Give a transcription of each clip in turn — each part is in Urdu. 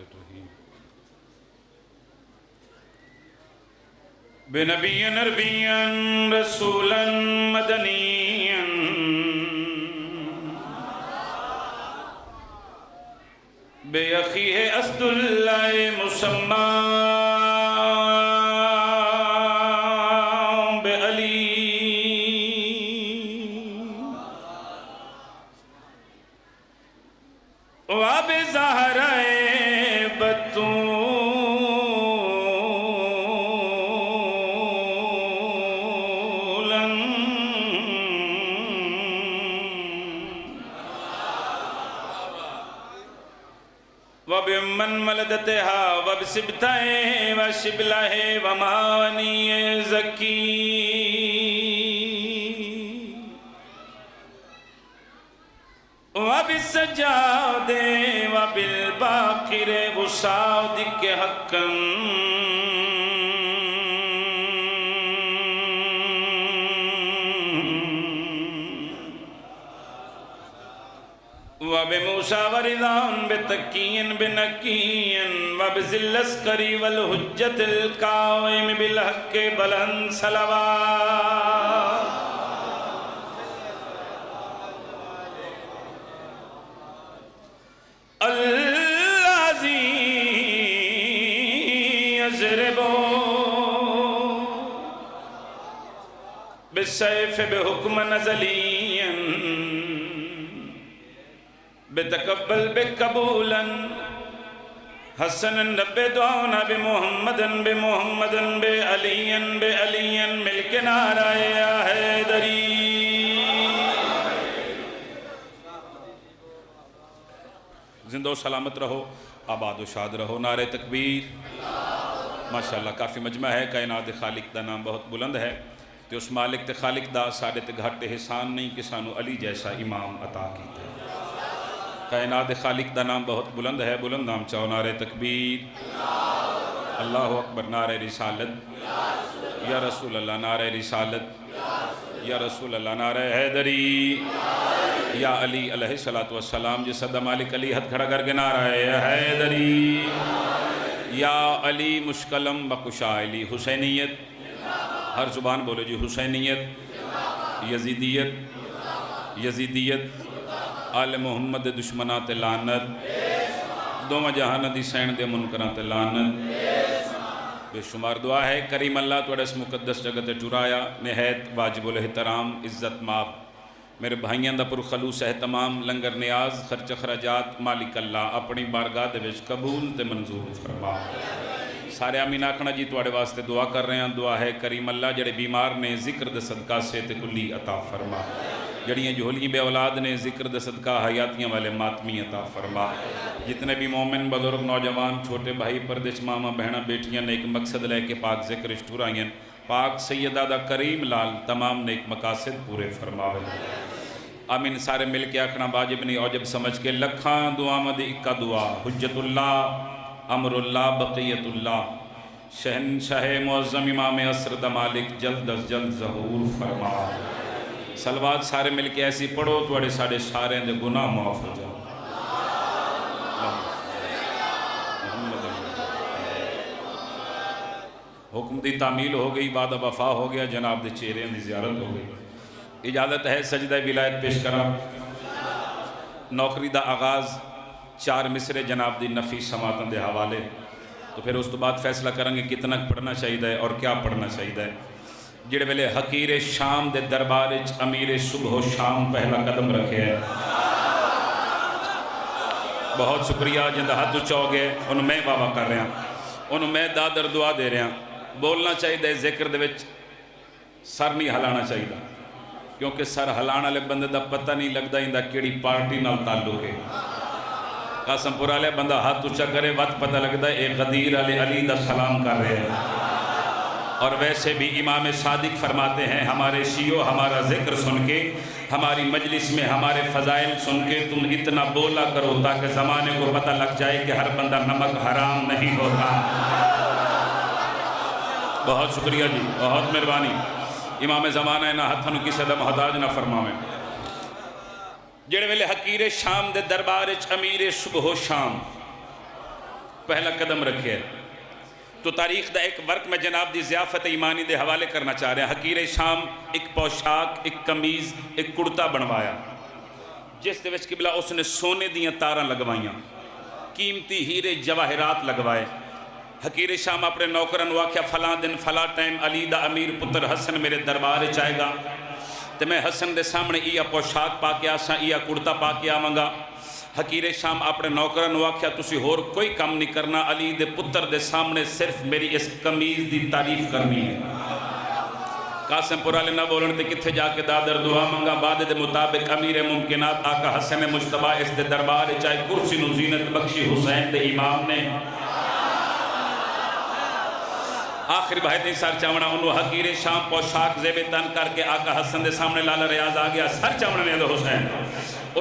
الرحیم بنبی عربی رسولا مدنی بے اخیہ اسد اللہ مسمى بے علی واب زہرائے وبمن ولدتها وبسبتها وشبلها ومواني زكي وبالسجاد وبالباقر وصادق حقا وبموسى ورضان بتكين بنكين وبذل العسكري والحجة القائم بالحق بلند صلوات الذي يضرب بالسيف بحكم نزليا بتقبل بقبولا حسنا بدعونا بمحمد بعلی مل کے نعرہ یا حیدری زندہ و سلامت رہو آباد و شاد رہو نعرہ تکبیر ماشاءاللہ کافی مجمع ہے کائنات خالق دا نام بہت بلند ہے تے اس مالک تے خالق دا ساڑے تے گھٹ احسان نہیں کہ سانو علی جیسا امام عطا کیتے کائنات خالق دا نام بہت بلند ہے بلند نام چاہو نعرہ تکبیر اللہ اکبر نعرہ رسالت یا رسول اللہ نعرہ رسالت یا رسول اللہ نعرہ حیدری یا علی علیہ السلام جس صدہ مالک علی حد کھڑا کر کے نعرہ حیدری یا علی مشکلم بکشا علی حسینیت ہر زبان بولو جی حسینیت یزیدیت آل محمد دشمنات لعنت دوما جہان دی سین دے منکرات لعنت بے شمار دعا ہے کریم اللہ توڑا اس مقدس جگت ٹرایا نہایت واجب الاحترام عزت ماب میرے بھائیاں دا پر خلوص اہتمام لنگر نیاز خرچ خراجات مالک اللہ اپنی بارگاہ دے وچ قبول تے منظور فرما سارے آمین آکھنا جی توڑے واسطے دعا کر رہے ہیں دعا ہے کریم اللہ جڑے بیمار نے ذکر دے صدقہ سے تے کلی عطا فرما جڑیاں جھولیاں بے اولاد نے ذکر دے صدقہ حیاتیاں والے ماتمی عطا فرما جتنے بھی مومن بزرگ نوجوان چھوٹے بھائی پردش ماما بہنہ بیٹیاں نیک مقصد لے کے پاک ذکر اشتورائیں پاک سیدہ دا کریم لال تمام نیک مقاصد پورے فرماوے آمین سارے مل کے آکھنا واجب نہیں اوجب سمجھ کے لکھاں دعا مدی اکا دعا حجت اللہ امر اللہ بقیت اللہ شہنشاہ معظم امام عصر دا مالک جلد از جلد ظہور فرما سلوات سارے مل کے ایسی پڑھو توڑے ساڑے سارے دے گناہ معاف ہو جاؤ حکم دی تعمیل ہو گئی بعد وفا ہو گیا جناب دے چہرے دی زیارت ہو گئی اجازت ہے سجدہ ولایت پیش کرا نوکری دا آغاز 4 مصرے جناب دی نفیس سماعتوں دے حوالے تو پھر اس تو بعد فیصلہ کریں گے کتنا پڑھنا چاہیے اور کیا پڑھنا چاہیے جڑے ویلے حقیر شام دے دربار امیر صبح و شام پہلا قدم رکھے ہیں بہت شکریہ جندہ ہاتھ چاہو گے انہوں میں بابا کر رہے ہیں انہوں میں دادر دعا دے رہے ہیں بولنا چاہیے ذکر دے وچ سر نہیں ہلانا چاہیے کیونکہ سر ہلانا لے بندے دا پتہ نہیں لگتا اندہ کیڑی پارٹی نال تعلق ہے قاسم پورا لے بندہ ہاتھ اچھا کرے وقت پتہ لگتا ہے ایک غدیر علی دا سلام کر رہے ہیں اور ویسے بھی امام صادق فرماتے ہیں ہمارے شیعوں ہمارا ذکر سن کے ہماری مجلس میں ہمارے فضائل سن کے تم اتنا بولا کرو تاکہ زمانے کو پتہ لگ جائے کہ ہر بندہ نمک حرام نہیں ہوتا بہت شکریہ جی بہت مہربانی امام زمانہ نہ ہتھن کسی دا محتاج نہ فرماویں جڑے ویلے حقیر شام دے دربار امیر صبح و شام پہلا قدم رکھے. تو تاریخ دا ایک ورک میں جناب دی ضیافت ایمانی دے حوالے کرنا چاہ رہے ہیں. حقیر شام ایک پوشاک، ایک قمیض، ایک کرتا بنوایا جس دے وچ قبلہ اس نے سونے دیاں تاراں لگوائیاں، قیمتی ہیرے جواہرات لگوائے. حقیر شام اپنے نوکرن واقعہ فلاں دن فلاں ٹائم علی دا امیر پتر حسن میرے دربار چاہے گا تو میں حسن دے سامنے ایا پوشاک پا کے آساں، ایا کرتا پا کے آواں گا. حقیر شام اپنے نوکرن واقعہ تسی ہور کوئی کام نہیں کرنا، علی دے پتر دے سامنے صرف میری اس قمیض دی تعریف کرنی ہے. قاسم پور والے نہ بولن تے کتھے جا کے دادر دعا منگا. بعد دے مطابق امیر ممکنات آقا حسن مجتبیٰ اس دے دربار چاہے کرسی نو زینت بخشی حسین دے امام نے. آخری بھائی دیں سر چاونا انہوں حقیر شام پوشاک زیب تن کر کے آقا حسن دے سامنے لالا ریاض آ گیا. سر چاونا نے دے حسین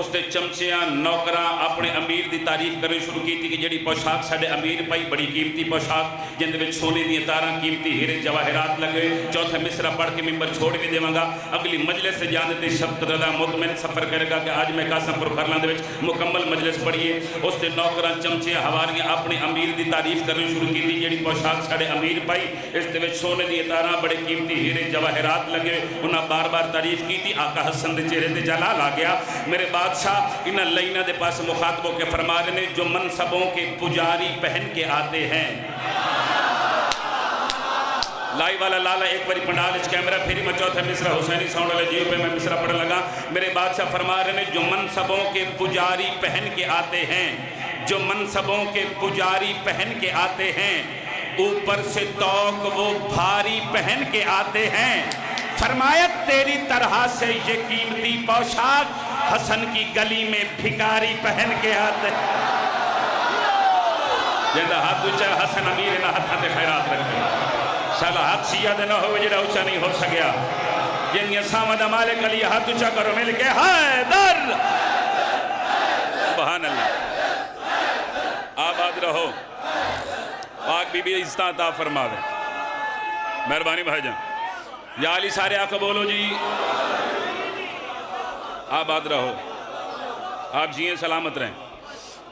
اس دے چمچیاں نوکران اپنے امیر دی تعریف کرنے شروع کی تھی کہ جڑی پوشاک ساڑھے امیر پائی بڑی قیمتی پوشاک جن دے وچ سونے دی تاراں قیمتی ہیرے جواہرات لگے. چوتھے مصرع پڑھ کے ممبر چھوڑ بھی دیواں گا. اگلی مجلس سے جانتے شبت رضا مطمئن سفر کرے گا کہ آج میں قاسم پور کھرلان دے وچ مکمل مجلس پڑھیے. اس دے نوکران چمچیاں حواریاں اپنے امیر دی تعریف کرنے شروع کی تھی جڑی پوشاک ساڑھے امیر پائی اس دے وچ سونے دی تاراں بڑے قیمتی ہیرے جواہرات لگے. انہاں بار بار تعریف کی تھی. آقا حسن دے چہرے تے جلال آ گیا. میرے بادشاہ انہاں لینہ دے پاس مخاطبوں کے فرما رہے ہیں جو منصبوں کے پجاری پہن کے آتے ہیں. لائی والا لالا ایک باری پنڈال اچھ کیمرہ پھیری میں چوتھے مصرع حسینی ساؤنڈ والے جیو پہ میں مصرع پڑھ لگا. میرے بادشاہ فرما رہے ہیں جو منصبوں کے پجاری پہن کے آتے ہیں، جو منصبوں کے پجاری پہن کے آتے ہیں، اوپر سے توق وہ بھاری پہن کے آتے ہیں. فرمایا تیری طرح سے یہ قیمتی پوشاک حسن کی گلی میں بھکاری پہن کے آتے ہیں. جیدہ ہاتھ اچھا حسن امیر نہ ہاتھ خیرات رکھے شالا ہاتھ سیاد نہ ہو جیدہ اچھا نہیں ہو سکیا. جن یہ سامد مالک علی ہاتھ اچھا کرو مل کے حیدر سبحان اللہ. آباد رہو. پاک بی بی عزتہ عطا فرما دے. مہربانی بھائی جان. یا علی سارے آقا بولو جی. آباد رہو. آپ جیئیں سلامت رہیں.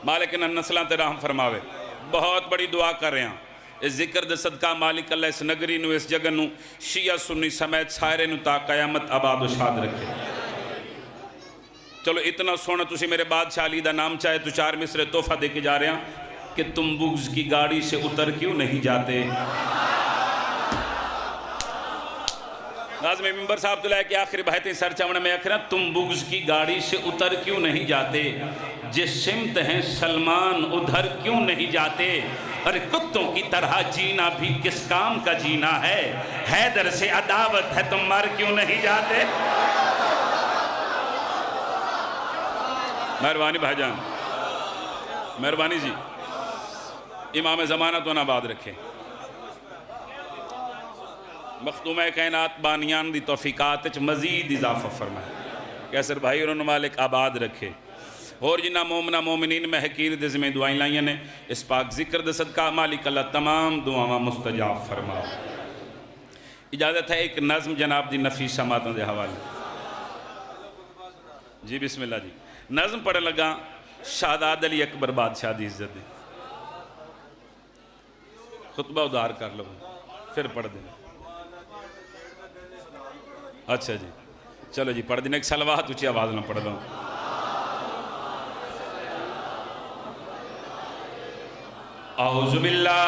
مالک انہاں نسلان تے رحم فرماوے. بہت بڑی دعا کر رہے ہیں. اس ذکر دے صدقہ مالک اللہ اس نگری نو اس جگہ نو شیعہ سنی سمیت سائرے نو تا قیامت آباد و شاد رکھے. چلو اتنا سونا تسی میرے بادشاہ علی دا نام چاہے تو 4 مصرع تحفہ دے کے جا رہے ہیں کہ تم بغض کی گاڑی سے اتر کیوں نہیں جاتے. ناظم ممبر صاحب تو لائے کہ آخری بہتیں سر چاونا میں اکھرا تم بغض کی گاڑی سے اتر کیوں نہیں جاتے، جس سمت ہیں سلمان ادھر کیوں نہیں جاتے. ارے کتوں کی طرح جینا بھی کس کام کا جینا ہے، حیدر سے عداوت ہے تم مر کیوں نہیں جاتے. مہربانی بھائی جان. مہربانی جی. امام زمانہ تو نہ آباد رکھے. مختومہ کائنات بانیان دی توفیقات مزید اضافہ فرمائے. کیسر بھائی انہوں مالک آباد رکھے. اور جنہ مومنہ مومنین میں حقیر دے ذمہ دعائیں لائیں نے اس پاک ذکر دے صدقہ مالک اللہ تمام دعاواں مستجاب فرما. اجازت ہے ایک نظم جناب دی نفیس سماعتوں دے حوالے. جی بسم اللہ جی. نظم پڑھ لگا شہزاد علی اکبر بادشاہ دی عزت دے. خطبہ ادار کر لو پھر پڑھ دیں. اچھا جی چلو جی پڑھ دیں. ایک سلوات اچھی آواز نہ پڑھ لوں. اعوذ باللہ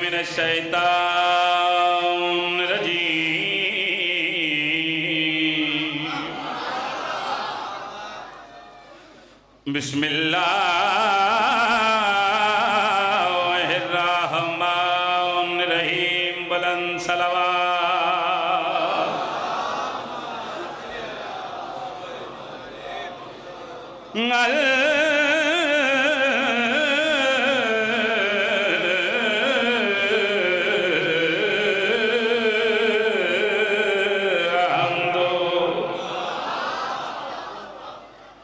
من الشیطان الرجیم. بسم اللہ الرحمن الرحیم. بلند صلوات.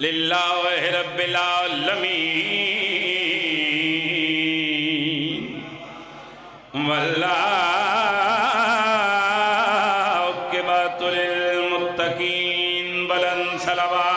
للہ رب العالمین والعاقبۃ للمتقین. بلند صلوات.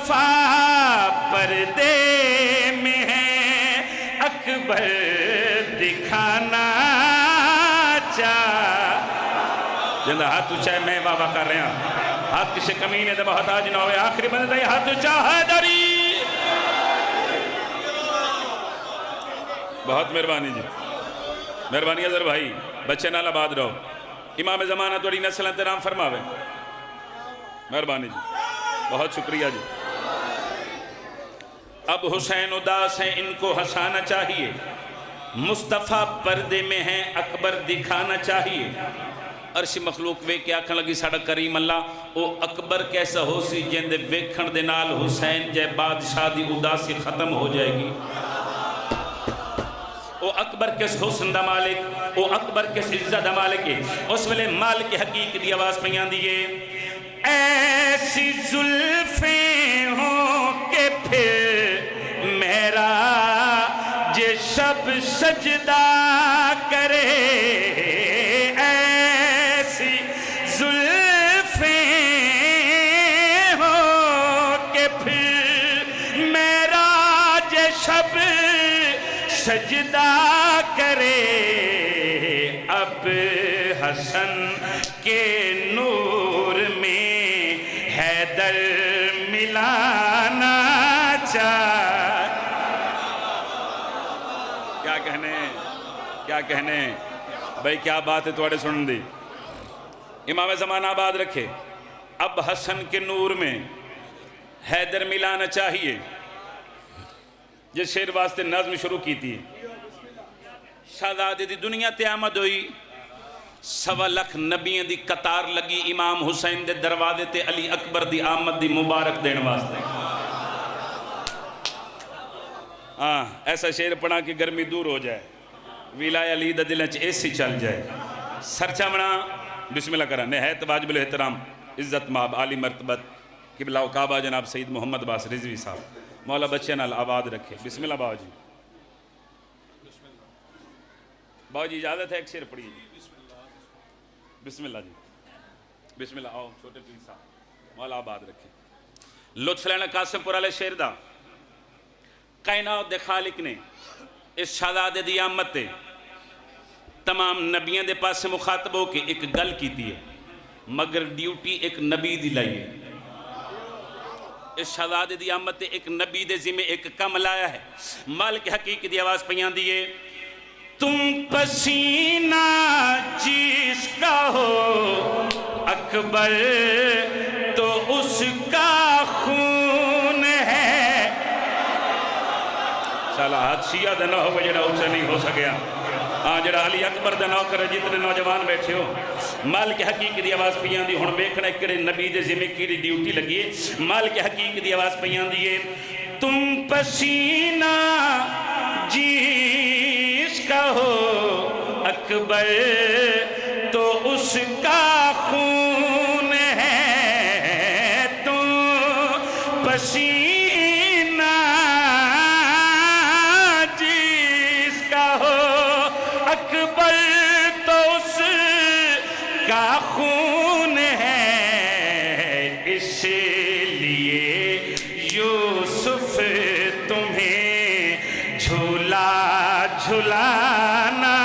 مصطفیٰ پردے میں ہے اکبر دکھانا جندہ ہاتھ اچھا ہے میں بابا کر رہے ہیں ہاتھ کسی کمینے دے بہت آج نہ ہوئے آخری بندے دے ہاتھ اچھا حیدری بہت مہربانی جی مہربانی اظہر بھائی بچے نال آباد رہو امام زمانہ توڑی نسل انترام فرماوے مہربانی جی بہت شکریہ جی اب حسین اداس ہیں ان کو ہنسانا چاہیے مصطفیٰ پردے میں ہیں اکبر دکھانا چاہیے عرشی مخلوق وے کیا کھن لگی ساڑا کریم اللہ او اکبر کیسا ہو سی جندے ویکھن دے نال حسین جے بادشاہ دی اداسی ختم ہو جائے گی او اکبر کس حسن دا مالک او اکبر کس عزت دا مالک ہے اس ویلے مالک حقیق دی آواز پیان دیئے ایسی زلفیں ہوں کہ پھر میرا جے شب سجدہ کرے ایسی زلفیں ہوں کہ پھر میرا جے شب سجدہ کرے اب حسن کے نور میں حیدر ملانا کیا کہنے بھائی کیا بات ہے توڑے سنن دی امام زمانہ آباد رکھے اب حسن کے نور میں حیدر ملانا چاہیے جس شعر واسطے نظم شروع کی تھی شہزادے دی دنیا تے آمد ہوئی 1.25 لاکھ نبیوں دی قطار لگی امام حسین دے دروازے تے علی اکبر دی آمد دی مبارک دین واسطے ایسا شعر پڑھا کہ گرمی دور ہو جائے ویلائے علی دا دلچ ایسی چل جائے سرچہ منا بسم اللہ کرا نہایت واجب الاحترام عزت ماب عالی مرتبت قبلہ و کعبہ جناب سید محمد باس رضوی صاحب مولا بچے نال آباد رکھے بسم اللہ باو جی باو جی اجازت ہے ایک شعر پڑھیے بسم اللہ جی بسم اللہ آؤ چھوٹے پیر صاحب مولا آباد رکھے لطف لینا قاسم پور علیہ شعر دا کائنات دے خالق نے اس شہزادے دی آمد تے تمام نبیوں دے پاس سے مخاطب ہو کے ایک گل کیتی ہے مگر ڈیوٹی ایک نبی دی لائیے اس شہزادے دی آمد تے ایک نبی دے ذمہ ایک کم لایا ہے مالک حقیقی دی آواز پیان دیئے تم پسینہ جس کا ہو اکبر تو اس کا خون ہے سالہ حدشیہ دے نہ ہو جڑا اسے نہیں ہو سکیا جڑا علی اکبر دے نوکر جتنے نوجوان بیٹھے ہو مالک حقیقی دی آواز پیان دی ہن ویکھنا کڑے نبی دے ذمہ کی ڈیوٹی لگی ہے مالک حقیقی دی آواز پیان دی تم پسینہ جس کا ہو اکبر تو اس کا خون ہے تم پسینہ جس کا ہو اکبر تو اس کا خون ہے اس لیے یوسف تمہیں جھولا جھلانا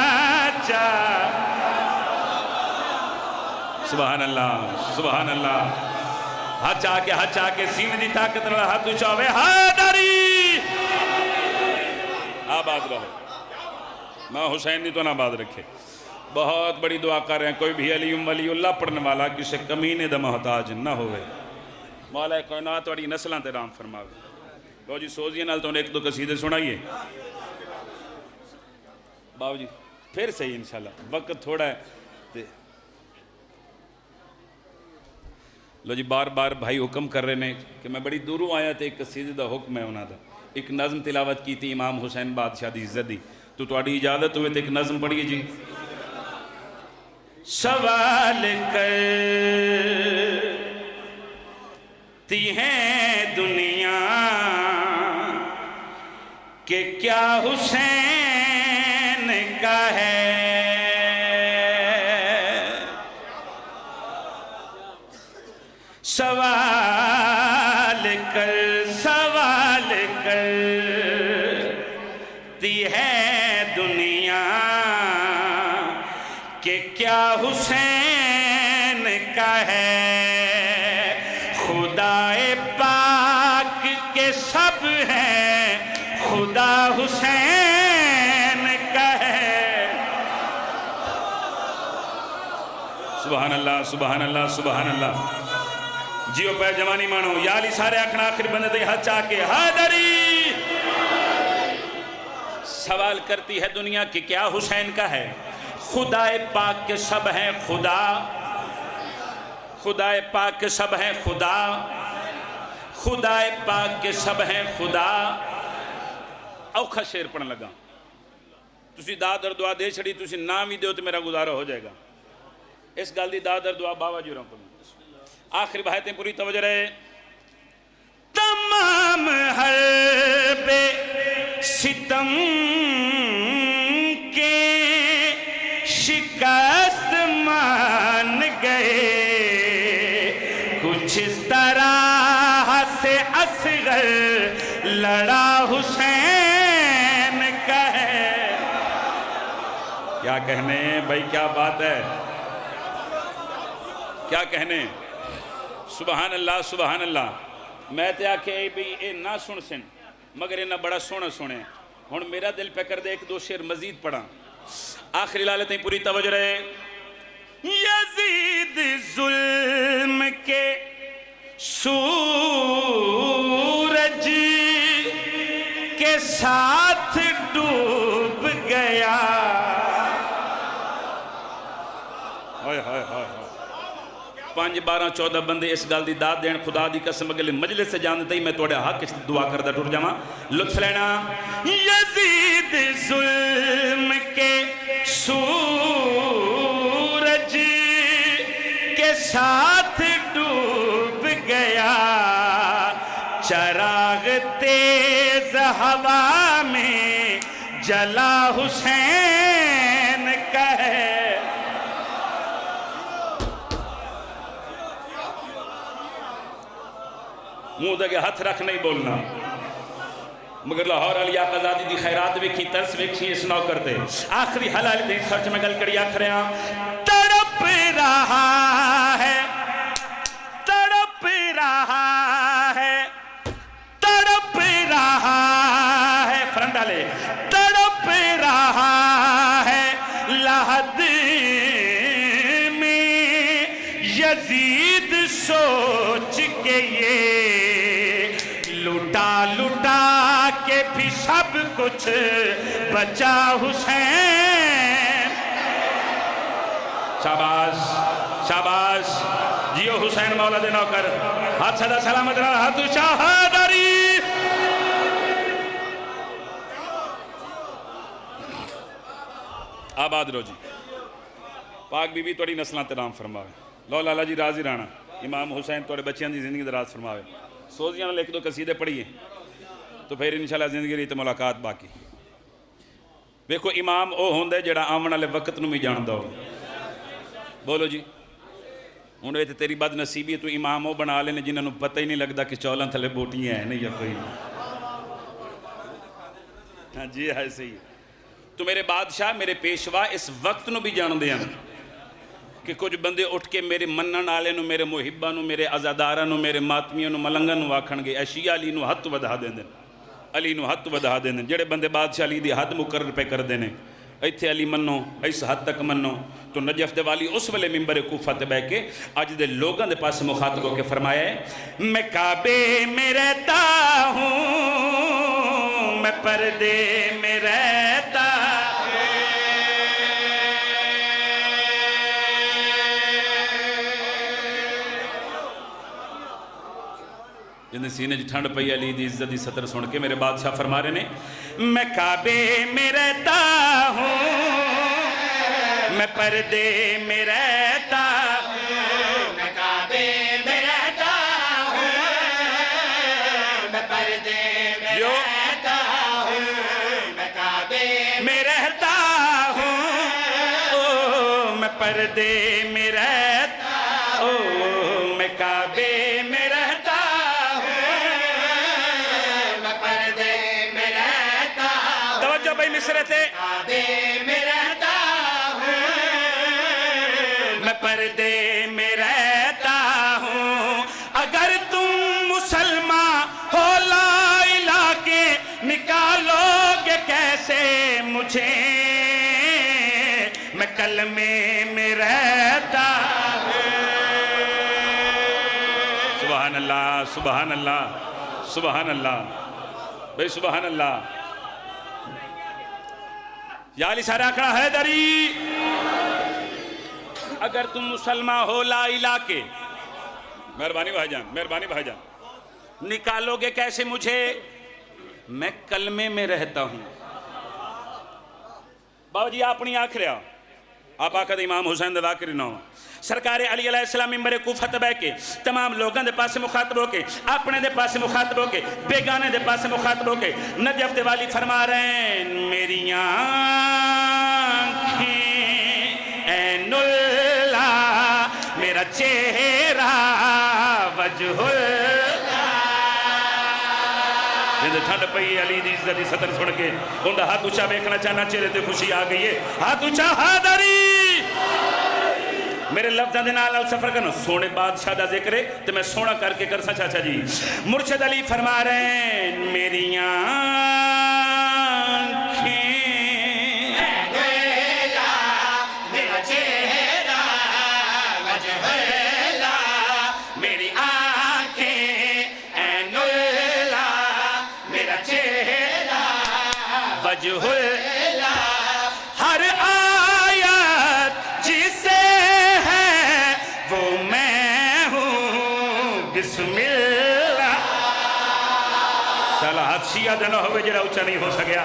سبحان اللہ سبحان اللہ ہاتھ چاہ کے سینے دی طاقت رہا ہاتھ اچھاوے حیدری آباد رہو ماں حسین نہیں تو نہ آباد رکھے بہت بڑی دعا کر رہے ہیں کوئی بھی علی ولی اللہ پڑھنے والا کسے کمینے دا محتاج نہ ہوئے مولا کائنات والی نسلیں تے رام فرماوے باو جی سوزیے نال تو ایک دو قصیدے سنائیے باو جی پھر صحیح انشاءاللہ وقت تھوڑا ہے لو جی بار بار بھائی حکم کر رہے ہیں کہ میں بڑی دوروں آیا تھے ایک قصیدے دا حکم ہے انہاں دا ایک نظم تلاوت کی تھی امام حسین بادشاہ دی عزت دی تو تواڈی اجازت ہوئے تو ایک نظم پڑھیے جی سوال کرتی ہیں دنیا کہ کیا حسین کا ہے سوال کر سوال کرتی ہے دنیا کہ کیا حسین کا ہے خدا پاک کے سب ہیں خدا حسین کا ہے سبحان اللہ سبحان اللہ سبحان اللہ جیو پہ جوانی مانو یا علی سارے اکھنا آخر بندے دے ہاتھ چاہ کے حیدری سوال کرتی ہے دنیا کہ کیا حسین کا ہے خدا پاک کے سب ہیں خدا خدا پاک کے سب ہیں خدا خدا پاک کے سب ہیں خدا اوکھا شیر پڑھن لگا تسی داد اور دعا دے چھڑی تسی نام ہی دیو تو میرا گزارا ہو جائے گا اس گل دی داد اور دعا باوا جو رہا ہوں آخری بحیتیں پوری توجہ رہے تمام حرب ستم کے شکست مان گئے کچھ اس طرح سے اصغر لڑا حسین کا ہے کیا کہنے بھائی کیا بات ہے کیا کہنے سبحان اللہ سبحان اللہ میں تے آکھے بھئی اے نہ سن سن مگر انہا بڑا سونا سنے ہون میرا دل پہ کر دے ایک دو شیر مزید پڑھا آخری لالتیں پوری توجہ رہے یزید ظلم کے سورج کے ساتھ ڈوب گیا ہائے ہائے ہائے 5 12 14 بندے اس گل دی داد دین خدا دی قسم اگلے مجلس سے جان دیتے ہی میں توڑے حق اس دعا کردہ ٹور جاما لطف لینا یزید ظلم کے سورج کے ساتھ ڈوب گیا چراغ تیز ہوا میں جلا حسین کا ہے منہ دے کے ہاتھ رکھ نہیں بولنا مگر لاہور علی آقا زادی دی خیرات ویکھی ترس ویکھی اس نو کرتے آخری حلال دی سرچ میں گل کری آخریاں تڑپ رہا ہے تڑپ رہا ہے تڑپ رہا ہے فرنٹ ڈالے تڑپ رہا ہے لحد میں یزید سوچ کے یہ لٹا لٹا کے بھی سب کچھ بچا حسین شاباش شاباش جیو حسین مولا دے نوکر ہاتھ صدا سلامت رہا ہاتھ شاہداری آباد رو جی پاک بی بی توڑی نسلان ترام فرماوے لو لالا جی راضی رانا امام حسین توڑے بچیاں دی زندگی دراز فرماوے سوزیاں لے کے دو قصیدے پڑھیے تو پھر انشاءاللہ زندگی رہی تو ملاقات باقی ویکھو امام او ہوندے جڑا آمن والے وقت نو بھی جان دو بولو جی انہوں نے تیری بد نصیبی ہے تو امام او بنا لینے جنہوں نے پتہ ہی نہیں لگتا کہ چولن تھلے بوٹیاں ہیں نہیں یا کوئی ہاں جی ہے صحیح تو میرے بادشاہ میرے پیشوا اس وقت نو بھی جان دے ہیں کہ کچھ بندے اٹھ کے میرے منن آلے نو میرے محبہ نو میرے عزادارہ نو میرے ماتمیوں نو ملنگن نو آکھن گے اشیاء علی نو حد ودھا دیں دیں علی نو حد ودھا دیں دیں جڑے بندے بادشاہ علی دی حد مقرر پہ کر دینے ایتھے علی منو اس حد تک منو تو نجف دے والی اس والے ممبر کوفہ تے بے کے آج دے لوگاں دے پاس مخاطب ہو کے فرمایا ہے میں کعبے میں رہتا ہوں میں پردے میں رہتا جنہیں سینے جی ٹھنڈ پئی علی دی عزت دی سطر سن کے میرے بادشاہ فرما رہے ہیں میں کعبے میں رہتا ہوں میں پردے میں رہتا ہوں میں کعبے میں رہتا ہوں میں پردے میں رہتا ہوں میں کعبے میں رہتا ہوں میں پردے میں رہتا ہوں میں کعبے میں رہتا مصرت کعبے میں رہتا ہوں، میں پردے میں رہتا ہوں، اگر تم مسلمان ہو لا الہ کے نکالو گے کیسے مجھے، میں کلمے میں رہتا ہوں۔ سبحان اللہ سبحان اللہ سبحان اللہ بھئی سبحان اللہ۔ یا علی سارا کھڑا حیدری، اگر تم مسلمان ہو لا الہ کے، مہربانی بھائی جان مہربانی بھائی جان، نکالو گے کیسے مجھے، میں کلمے میں رہتا ہوں۔ بابا جی اپنی آنکھ رہا، آپ آقا امام حسین دا ذاکر نو سرکار علی علیہ السلام ممبر کوفہ تے بیٹھ کے تمام لوگاں دے پاس مخاطب ہو کے، اپنے دے پاس مخاطب ہو کے، بیگانے دے پاس مخاطب ہو کے نجف دے والی فرما رہے ہیں میری آنکھیں عین اللہ، میرا چہرہ وجہ اللہ۔ جن ٹھنڈ پئی علی دی عزت دی صدر سن کے ان دا ہاتھ اونچا ویکھنا چاہنا، چہرے تے خوشی آ گئی ہے، ہاتھ اونچا حیدری۔ میرے لفظاں دے نال سفر کرنا، سونے بادشاہ دا ذکر ہے تو میں سونا کر کے کرسا چاچا جی۔ مرشد علی فرما رہے ہیں میری آنکھیں میرا چہرہ وجہ اللہ، میری آنکھیں عین اللہ، میرا چہرہ وجہ اللہ، ہر آیت جسے ہے وہ میں ہوں بسم اللہ۔ شالا ہاتھ شیعہ دے نہ ہوئے جڑا اچھا نہیں ہو سکیا،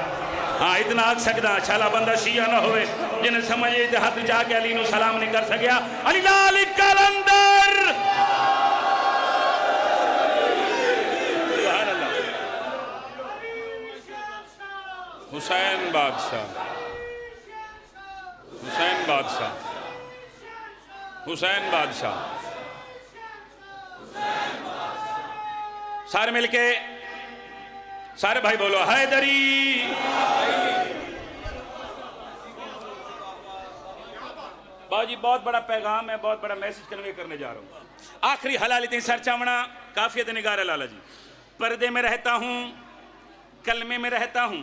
ہاں اتنا آگ سکتا شالا بندہ شیعہ نہ ہوئے جنہیں سمجھے تھے ہاتھ جا کے علی نو سلام نہیں کر سکیا۔ علی لال کلندر سبحان اللہ۔ حسین بادشاہ حسین بادشاہ حسین بادشاہ، سارے مل کے سارے بھائی بولو حیدری۔ باو جی بہت بڑا پیغام ہے، بہت بڑا میسج کنوے کرنے جا رہا ہوں۔ آخری حلالی تین سر چاونا کافیت نگار لالا جی، پردے میں رہتا ہوں کلمے میں رہتا ہوں،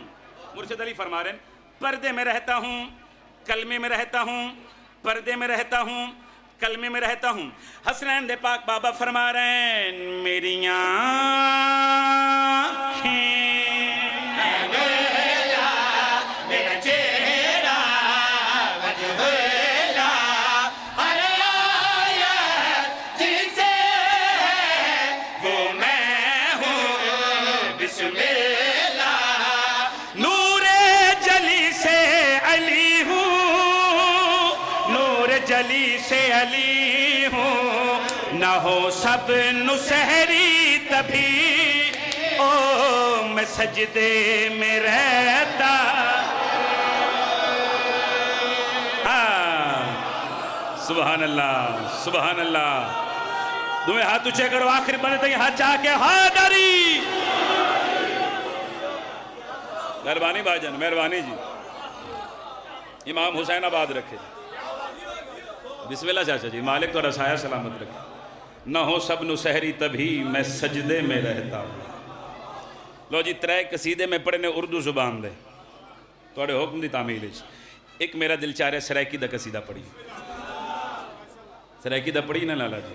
مرشد علی فرما رہے ہیں پردے میں رہتا ہوں کلمے میں رہتا ہوں، پردے میں رہتا ہوں کلمے میں رہتا ہوں۔ حسنین دے پاک بابا فرما رہے ہیں میری آنکھیں میرا چہرہ وجہ اللہ، ہر آیت جسے ہے وہ میں ہوں بسم اللہ، نور جلی سے علی ہوں، نور جلی سے علی ہوں، نہ ہو سب نسہری تبھی او میں سجدے میں رہتا۔ سبحان اللہ سبحان اللہ۔ دوئے ہاتھ اچھے کرو، آخر بنتے ہیں ہاتھ چاہ کے حیدری۔ مہربانی بھائی جان مہربانی جی، امام حسین آباد رکھے بسم اللہ چاچا جی، مالک تو رسایہ سلامت رکھے۔ نہ ہو سب نو سحری تبھی میں سجدے میں رہتا ہوں۔ لو جی ترے قصیدے میں پڑھنے اردو زبان دے توڑے حکم دی تعمیل ہے۔ ایک میرا دل چاہ رہے سرائکی دا قصیدہ پڑھی، سرائکی دا پڑھی نا لالا جی۔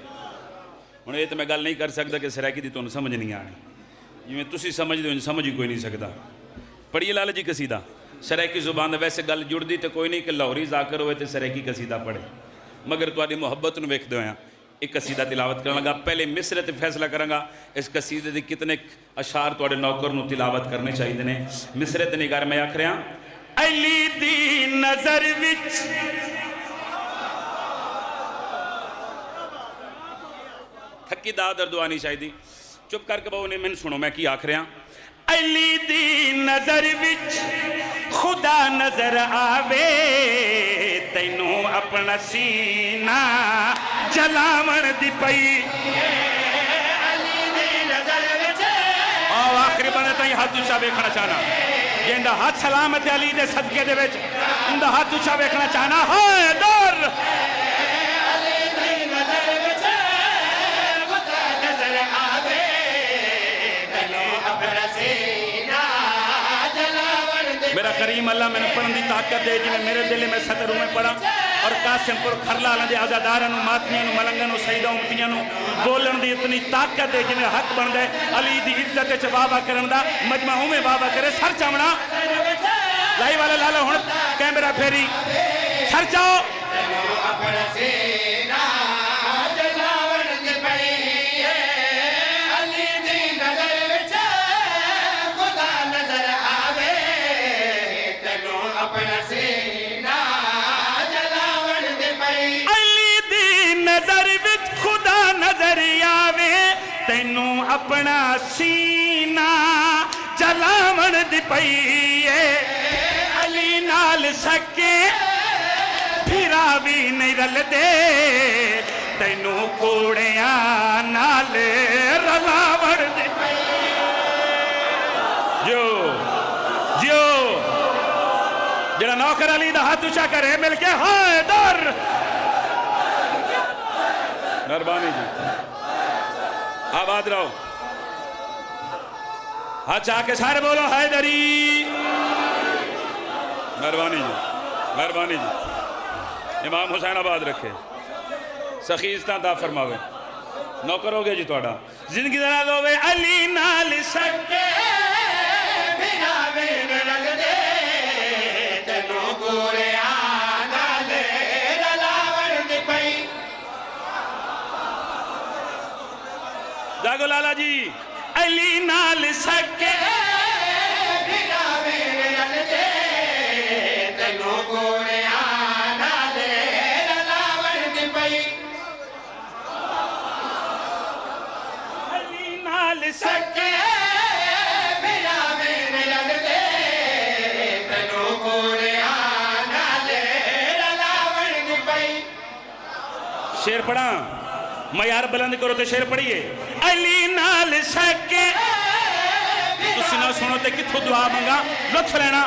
انہیں یہ تو میں گل نہیں کر سکتا کہ سرائکی دی تو انہیں سمجھ نہیں آنی، جی میں تسی سمجھ دے انہیں سمجھ ہی کوئی نہیں سکتا۔ پڑھیے لالا جی قصیدہ سرائکی زبان دے، ویسے گل جڑ دی تو کوئی نہیں کہ لاہوری ذاکر ہوئے تو سرائکی قصیدہ پڑھے، مگر تواڈی محبت نو ویکھ دے ہویا ایک قصیدہ تلاوت کرنا گا۔ پہلے مصرے تے فیصلہ کرنا گا اس قصیدے دی کتنے اشعار تواڈے نوکر نو تلاوت کرنے چاہیے نے۔ مصرے تے نگار میں آکھ رہا علی دی نظر وچ تھکی دادر دعانی چاہیے، چپ کر کے بہو نے من سنو میں کی آکھ رہا علی دی نظر وچ خدا نظر آوے، تینوں اپنا سینہ جلاون دی پئی، علی دی نظر وچ آخری بندے تائیں ہاتھ اچھا ویکھنا چاہنا جن دا ہاتھ سلامت علی دے صدقے دے وچ ان دا ہاتھ اچھا ویکھنا چاہنا حیدر میرا کریم اللہ میں نے پڑھن دی طاقت دے جی میں میرے دل میں صدر میں پڑھا اور قاسم پور کھرلا لندے آزادارانو ماتمیانو ملنگانو سیدہ امتیانو بولن دی اتنی طاقت دے جی میں حق بن دے علی دی عزت چ بابا کرن دا مجمعوں میں بابا کرے سر چاونا لائی والا لالا ہون کیمرہ پھیری سر چاو تینوں اپنا سینہ جلاون دی پئیے علی نال سکے پھرا بھی نہیں رل دے تینوں کوڑیاں نال رلاون دی پئیے جو جڑا نوکر علی دا ہاتھ اچھا کرے مل کے حیدر مہربانی جی آباد رہو ہاتھ چاہ کے سارے بولو حیدری مہربانی جی امام حسین آباد رکھے سخیستان تا فرماوے نوکر ہو گیا جی توڑا زندگی دنا دو بے علی نال سکے بھیراوے رنگ دے تنو گورے آنا لے رلاور دی پئی جاگو لالا جی علی نال سکے بھیراوے رنگ دے تنو گورے آنا لے رلاور دی پئی علی نال سکے بھیراوے رنگ دے تنو گورے آنا لے رلاور دی پئی شیر پڑھا معیار بلند کرو تو شیر پڑھئے علی نال سکے تسی نہ سنو تے کتھو دعا منگا لطف لینا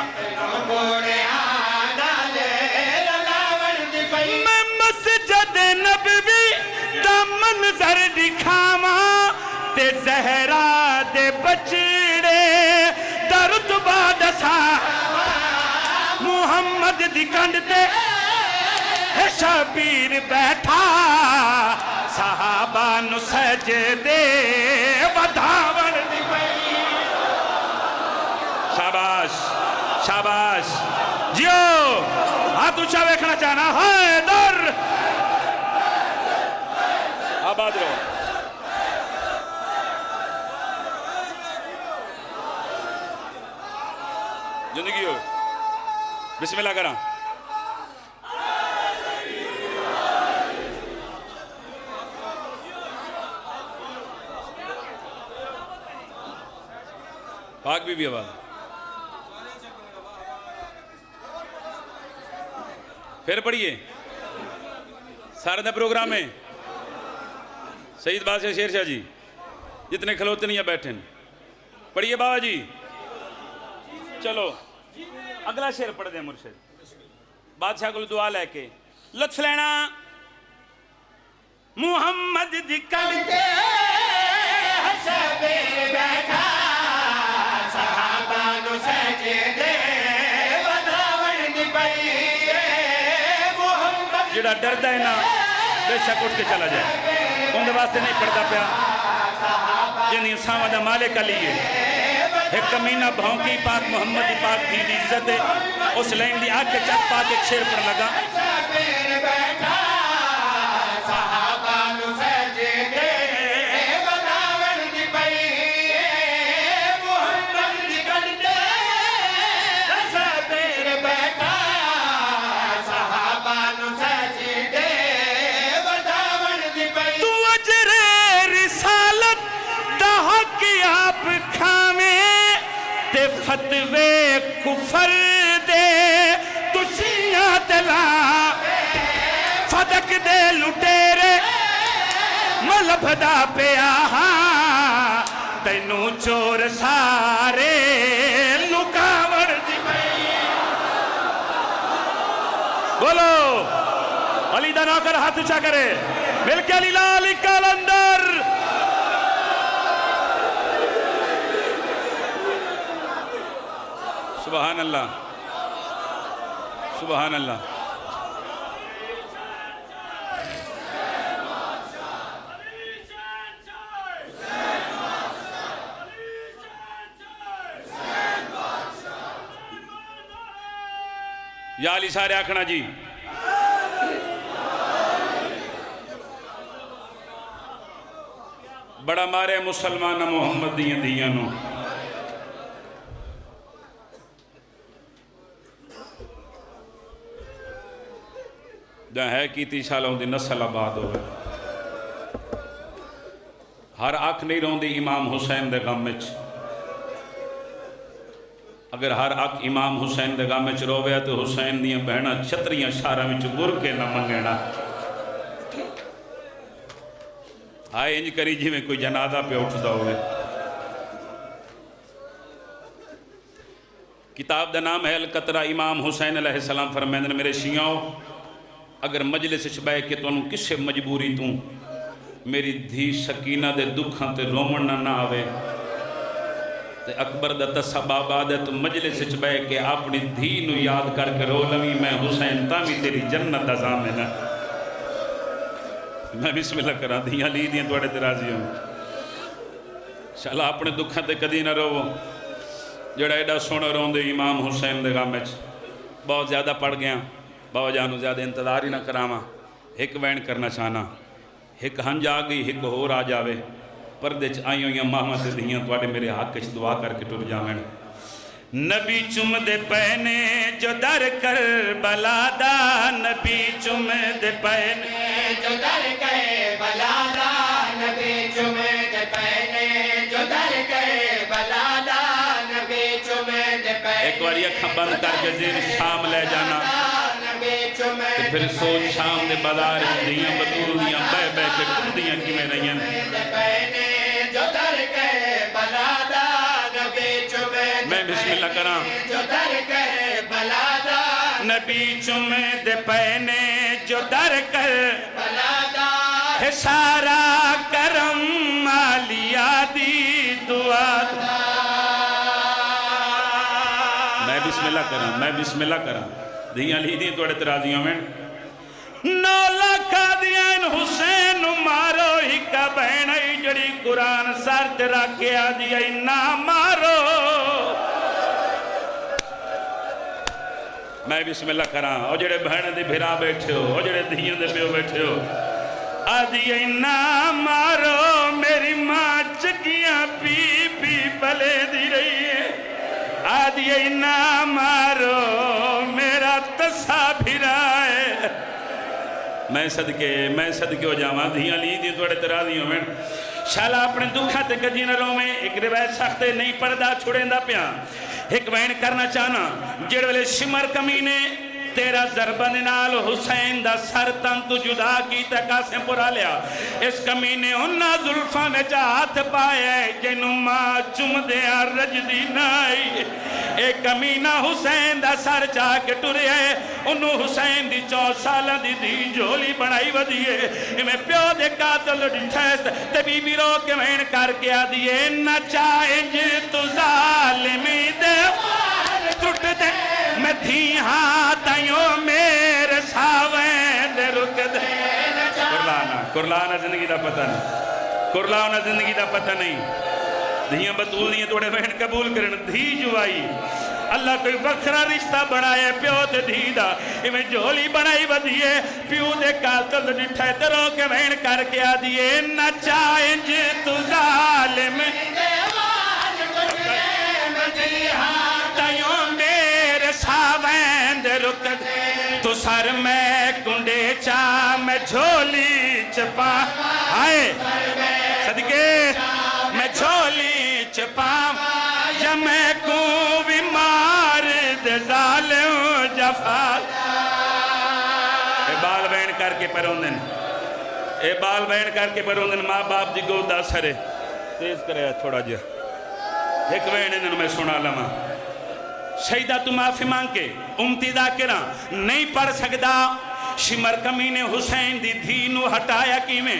میں مسجد نبوی دا منظر دکھاواں تے زہرا دے بچڑے دا رتبہ دسا محمد دی کنڈ تے شبیر بیٹھا صحابہ نو سجدے ودھاون دی پئی شاباش جیو ہاتھ اچھا ویکھنا چاہنا حیدر آباد رہو زندگی ہو بسم اللہ کرام پاک بھی آواز پھر پڑھئے سارے دا پروگرام میں سید بادشاہ شیر شاہ جی جتنے کھلوتے نہیں بیٹھیں پڑھئے بابا جی چلو اگلا شیر پڑھ دیں مرشد بادشاہ کو دعا لے کے لطف لینا محمد دی کرتے حسبے بیٹھا جڑا ڈردہ ہے نا بے شک اٹھ کے چلا جائے اندھے واسطے نہیں پڑھتا پیا جن انسان دا مالک علی ہے ایک کمینہ بھونکی پاک محمد پاک بھی عزت ہے اس لائن دی آگ کے چک پاک ایک شیر پر لگا فتوے کفر دے تشیاں تلا فدق دے لٹیرے ملبھدا پہ آہاں تینوں چور سارے لکاوڑ دی پئی بولو علی دا نوکر ہاتھ اونچا کرے مل کے علی لال کلندر سبحان اللہ سبحان اللہ یا علی سارے آکھنا جی بڑا مارے مسلمان محمد دیاں دیاں نو جہاں ہے کیتی سالوں دی نسل آباد ہوئے ہر آنکھ نہیں رون دی امام حسین دے غم وچ اگر ہر آنکھ امام حسین دے غم وچ رووے تو حسین دیاں بہناں چھتریاں شارہ وچ گر کے نہ منگینا آئے انج کری جی میں کوئی جنازہ پہ اٹھتا ہوئے کتاب دا نام ہے القطرہ امام حسین علیہ السلام فرمائندے میرے شیعوں اگر مجلس چبائے کہ تو انہوں کسے مجبوری توں میری دھی سکینہ دے دکھاں تے رومن نہ آوے تے اکبر دا تصبابہ دے تو مجلس چبائے کہ اپنی دھی نو یاد کر کے رو لوی میں حسین تامی تیری جنت دا زامن ہے میں بسم اللہ کرا دیاں لی دیاں توڑے ترازی ہوں شاءاللہ اپنے دکھاں تے کدی نہ رو جڑا ایڈا سونا رون دے امام حسین دے غامچ بہت زیادہ پڑھ گیا بابا جانو زیادہ انتظار ہی نہ کراما ایک وین کرنا چاہنا ایک ہنج آ گئی ایک ہور آ جاوے پردے چ آئیوں یا محمد دیاں توڑے میرے حق چ دعا کر کے ٹر جاویں نبی چم دے پہنے جو در کر بلادا نبی چم دے پہنے جو در کے بلادا نبی چم دے پہنے جو در کے بلادا نبی چم دے پہنے ایک واری اکھاں بند کر کے زیر شام لے جانا کہ پھر سوچ شام دے بازار دیاں بطول دیاں بے بے کے کم دیاں کی میں رہی ہیں میں بسم اللہ کرام نبی چمے دے پہنے جو در کر ہے سارا کرم مالیا دی دعا میں بسم اللہ کرام دیاں لی دی توڑے ترازیوں میں نولا کا دیاں حسین مارو ہی کا بہنائی جڑی قرآن سار تیرا کیا دیاں نہ مارو میں بسم اللہ کرام او جڑے بہن دے بھرا بیٹھے ہو او جڑے دیاں دے پیو بیٹھے ہو آدیاں نہ مارو میری ماں چکیاں پی پی پلے دی رہی ہے آدیاں نہ مارو میرا تسا بھرائے میں صدقے ہو جاواں دیاں لی دی توڑے ترازیوں میں شالا اپنے دکھا تے کجی نہ رو میں ایک روایت سختے نہیں پردہ چھوڑیں دا پیاں ایک بین کرنا چاہنا جڑ والے شمر کمینے تیرا ضربن نال حسین دا سر تن تو جدا کی تکا سے پورا لیا اس کمینے انہا ظلفہ میں ہاتھ پائے جنو ماں چم دیا رجدی نائی ایک کمینہ حسین دا سر چاہ کے ٹرے انہوں حسین دی 4 سالہ دی جھولی بڑھائی ودیے میں پیو دے قاتل ڈھیس تے بی بی رو کے وین کر کے آدیے نہ چاہنج تو ظالمی دے ٹوٹ دے میں تھی ہاتھیوں میرے ساویں دے رک دے کرلانا زندگی دا پتہ نہیں کرلانا زندگی دا پتہ نہیں دھیاں بطول دیاں توڑے بہن قبول کرن دھی جوائی اللہ کوئی وکھرا رشتہ بڑھائے پیو تے دھی دا میں جھولی بڑھائی بدھیے پیو دے قاتل ڈٹھے ترو کے بہن کر کے آدھیے نہ چاہنج تو ظالم ہاتھیوں میرے ساویں دے رک دے تو سر میں کنڈے چاہ میں جھولی چپا آئے صدقے میں جھولی چپا یا میں کو بیمار دے ظالم جفال اے بال بین کر کے پروندن ماں باپ دی گودہ سرے تیز کرے تھوڑا جا ایک وین انہوں میں سنا لما شہیدہ تو معافی مانگ کے امتی ذاکرہ نہیں پڑھ سکتا شمر کمینے حسین دی دھینو ہٹایا کی میں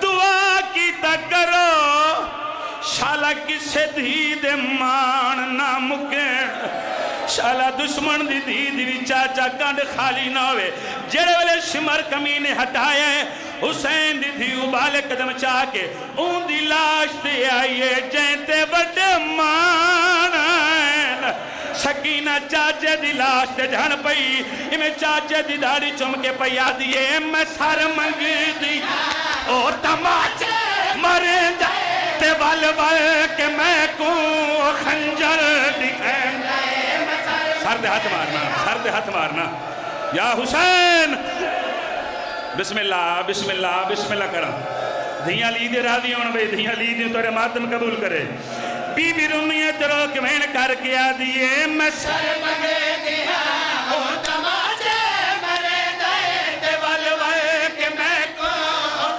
دعا کی تک کرو شالا کسے دھی دے مان نہ مکین شالا دشمن دی دھی دی چاچا کانڈ خالی نہ ہوئے جڑے والے شمر کمینے ہٹایا ہے حسین دی دھی ابالے قدم چاہ کے اون دی لاش دے آئیے جینتے بڑے مان آئین سکینہ چاچے دی لاش دے جھن پئی میں چاچے دی داڑی چم کے پیا دیئے میں سر منگ دی او تماچے مریں تے وال کے میں کو خنجر دکھیں سر دے ہاتھ مارنا سر دے ہاتھ مارنا یا حسین بسم اللہ بسم اللہ بسم اللہ کرا دھیاں لیدے راضی ہون بھئی دھیاں لیدے تورے ماتم قبول کرے بی بی رمیہ تیرو کمین کر کے آدھیے میں سر مگے دیا او تماچے مرے دائے تے والوائے کہ میں کو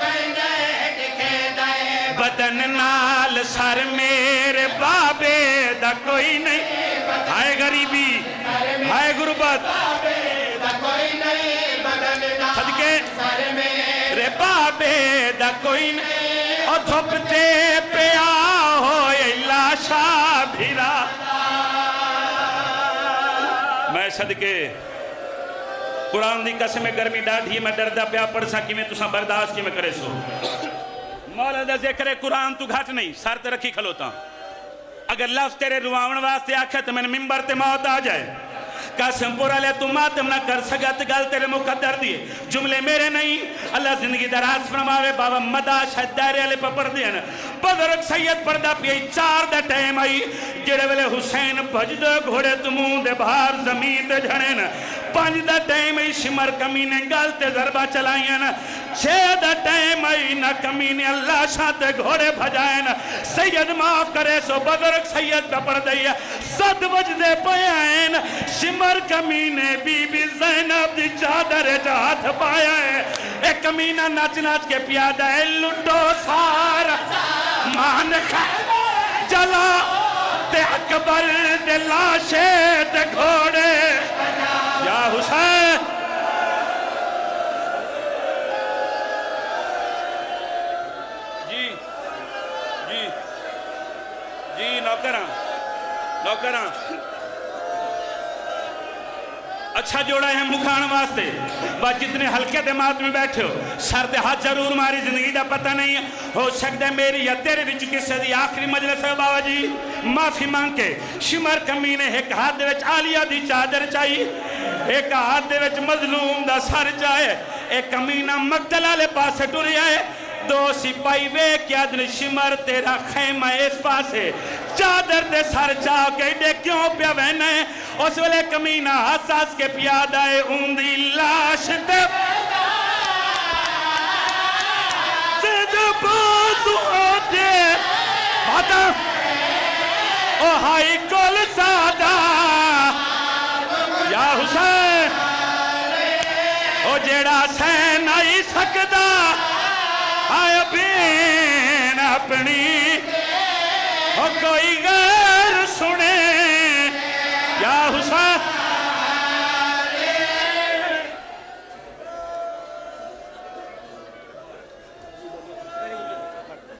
خنجر دکھیں بدن نال سر میرے بابے دا کوئی نہیں ہائے غریبی ہائے غربت صدقے رے بابے دا کوئی نہیں اور دھوپتے پیا ہوئے لاشا بھیرا میں صدقے قرآن دی قسم گرمی ڈاڑھی میں ڈردہ پیا پڑھ سکی میں تساں برداشت کی میں کرے سو مولا دا ذکر قرآن تو گھٹ نہیں سر تے رکھی کھلوتا اگر لفظ تیرے رواؤن واسطے آکھے تو میں نے ممبر تے موت آ جائے قاسم پورا لے تو ماتم نہ کر سگت گل تیرے مقدر دیئے جملے میرے نہیں اللہ زندگی دراز فرماوے بابا مدہ شاید دائرے علی پپر دین بزرگ سید پردہ پیئی 4 دا ٹائم آئی جڑے ویلے حسین بھج دو گھوڑے تمون دے بھار زمین دے جھڑین 5 دا ٹائم آئی شمر کمینے گل تے ضربہ چلائین 6 دا ٹائم آئی نہ کمینے اللہ شاہ گھوڑے بھجائین سید معاف کرے سو بزرگ سید پپر دیا 7 بجدے پیائین شمر کمینے بی بی زینب دی چادر جہات پایا ہے ایک کمینہ ناچ ناچ کے پیادہ ہے لٹو سارا مان خیمہ جلا تے اکبر دے لاشے تے گھوڑے یا حسین جی نوکراں اچھا جوڑا ہے مکھان واسطے بات جتنے ہلکے دماغ میں بیٹھے ہو سر دے ہاتھ ضرور ماری زندگی دا پتہ نہیں ہو سکتا ہے میری یا تیرے بھی چکے سے دی آخری مجلس ہے بابا جی معافی مانگ کے شمر کمینے ایک ہاتھ دے وچ آلیہ دی چادر چاہیے ایک ہاتھ دے وچ مظلوم دا سر چاہے ایک کمینہ مقتلہ لے پاسے ٹوری آئے 2 سپائی وے کیا دن شمر تیرا خیمہ اس پاسے چادر دے سر چاہ کے دے کیوں پیا بہن ہے اس ویلے کمینہ حساس کے پیادہ ہے اندی لاش دے بازو آتے بھاتا او ہائی کول سادہ یا حسین او جیڑا سین آئی سکدا آئے بین اپنی او کوئی گئے